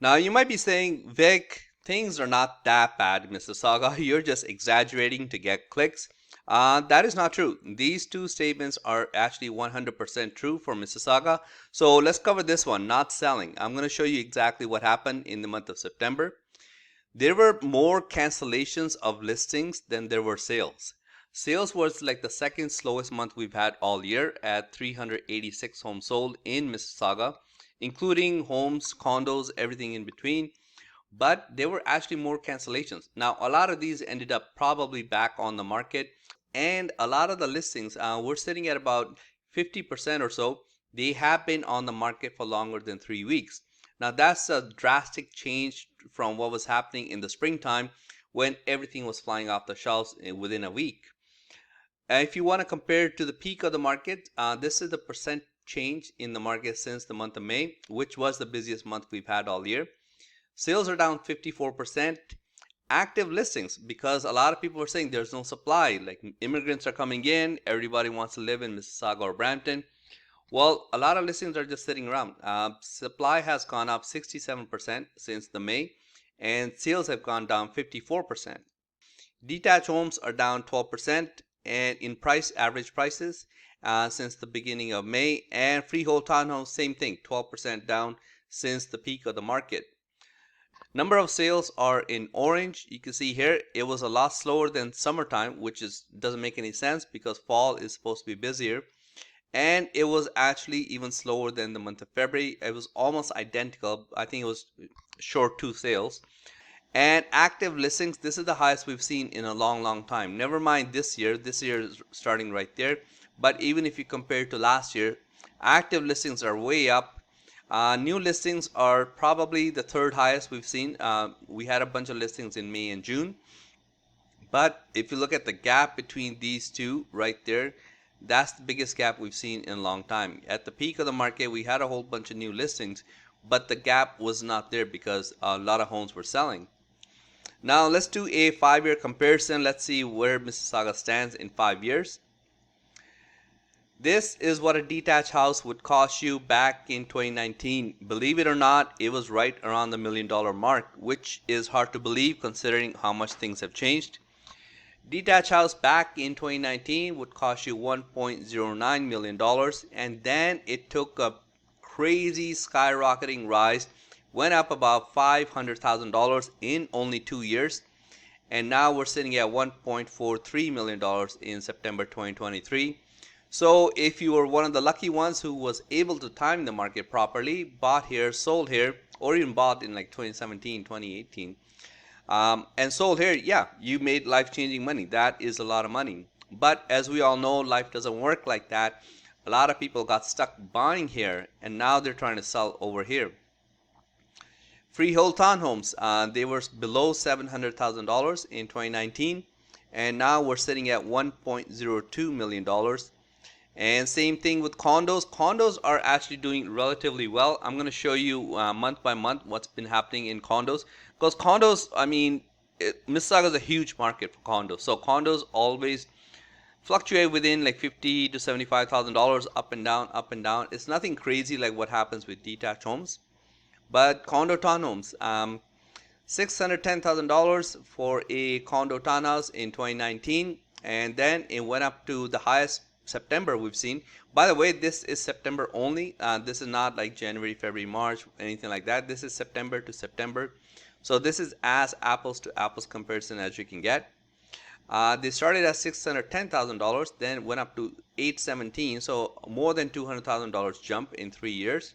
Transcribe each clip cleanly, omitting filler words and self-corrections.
Now you might be saying, Vic, things are not that bad in Mississauga. You're just exaggerating to get clicks. That is not true. These two statements are actually 100% true for Mississauga. So let's cover this one, not selling. I'm going to show you exactly what happened in the month of September. There were more cancellations of listings than there were sales. Sales was like the second slowest month we've had all year at 386 homes sold in Mississauga, including homes, condos, everything in between. But there were actually more cancellations. Now, a lot of these ended up probably back on the market, and a lot of the listings, we're sitting at about 50% or so. They have been on the market for longer than 3 weeks. Now, that's a drastic change from what was happening in the springtime when everything was flying off the shelves within a week. If you want to compare it to the peak of the market, this is the percent change in the market since the month of May, which was the busiest month we've had all year. Sales are down 54%. Active listings, because a lot of people are saying there's no supply, like immigrants are coming in, everybody wants to live in Mississauga or Brampton. Well, a lot of listings are just sitting around. Supply has gone up 67% since the May, and sales have gone down 54%. Detached homes are down 12% and in price, average prices since the beginning of May, and freehold townhomes, same thing, 12% down since the peak of the market. Number of sales are in orange. You can see here it was a lot slower than summertime, which is doesn't make any sense because fall is supposed to be busier. And it was actually even slower than the month of February. It was almost identical. I think it was short two sales. And active listings, this is the highest we've seen in a long, long time. Never mind this year. This year is starting right there. But even if you compare it to last year, active listings are way up. New listings are probably the third highest we've seen. We had a bunch of listings in May and June. But if you look at the gap between these two right there, that's the biggest gap we've seen in a long time. At the peak of the market, we had a whole bunch of new listings, but the gap was not there because a lot of homes were selling. Now let's do a 5-year comparison. Let's see where Mississauga stands in 5 years. This is what a detached house would cost you back in 2019. Believe it or not, it was right around the $1 million mark, which is hard to believe considering how much things have changed. Detached house back in 2019 would cost you $1.09 million, and then it took a crazy skyrocketing rise, went up about $500,000 in only 2 years, and now we're sitting at $1.43 million in September 2023. So if you were one of the lucky ones who was able to time the market properly, bought here, sold here, or even bought in like 2017, 2018, and sold here, yeah, you made life-changing money. That is a lot of money. But as we all know, life doesn't work like that. A lot of people got stuck buying here, and now they're trying to sell over here. Freehold townhomes, they were below $700,000 in 2019, and now we're sitting at $1.02 million. And same thing with condos. Condos are actually doing relatively well. I'm going to show you month by month what's been happening in condos. Because condos, I mean, Mississauga is a huge market for condos. So condos always fluctuate within like $50 to $75,000 up and down, up and down. It's nothing crazy like what happens with detached homes. But condo townhomes, $610,000 for a condo townhouse in 2019, and then it went up to the highest September we've seen. By the way, this is September only. This is not like January, February, March, anything like that. This is September to September. So this is as apples to apples comparison as you can get. They started at $610,000, then went up to 817, so more than $200,000 jump in 3 years.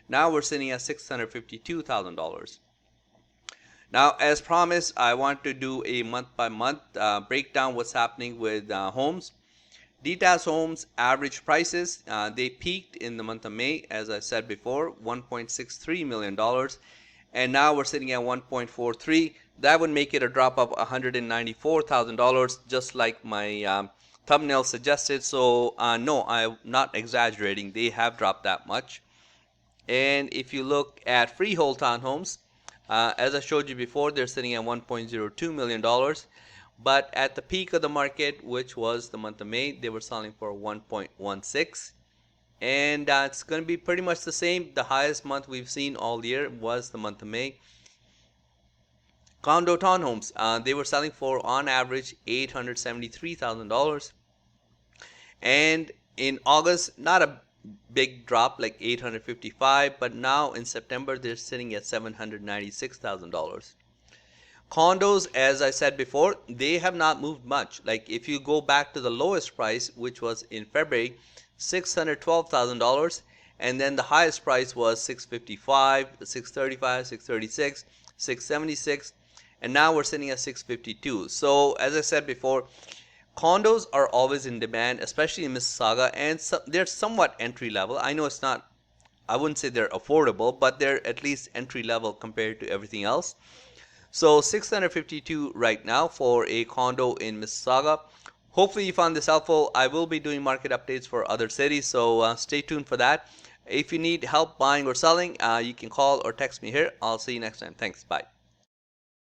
Now we're sitting at $652,000. Now, as promised, I want to do a month by month breakdown what's happening with homes. Detached homes average prices, they peaked in the month of May, as I said before, $1.63 million, and now we're sitting at 1.43. That would make it a drop of $194,000, just like my thumbnail suggested. So no, I'm not exaggerating. They have dropped that much. And if you look at freehold townhomes, as I showed you before, they're sitting at $1.02 million. But at the peak of the market, which was the month of May, they were selling for 1.16. and it's going to be pretty much the same. The highest month we've seen all year was the month of May. Condo townhomes, they were selling for on average $873,000, and in August, not a big drop like 855, but now in September they're sitting at $796,000. Condos, as I said before, they have not moved much. Like if you go back to the lowest price, which was in February, $612,000, and then the highest price was 655, 635, 636, 676, and now we're sitting at 652. So as I said before, condos are always in demand, especially in Mississauga, and they're somewhat entry level. I know it's not, I wouldn't say they're affordable, but they're at least entry level compared to everything else. So 652 right now for a condo in Mississauga. Hopefully you found this helpful. I will be doing market updates for other cities, so stay tuned for that. If you need help buying or selling, you can call or text me here. I'll see you next time. Thanks. Bye.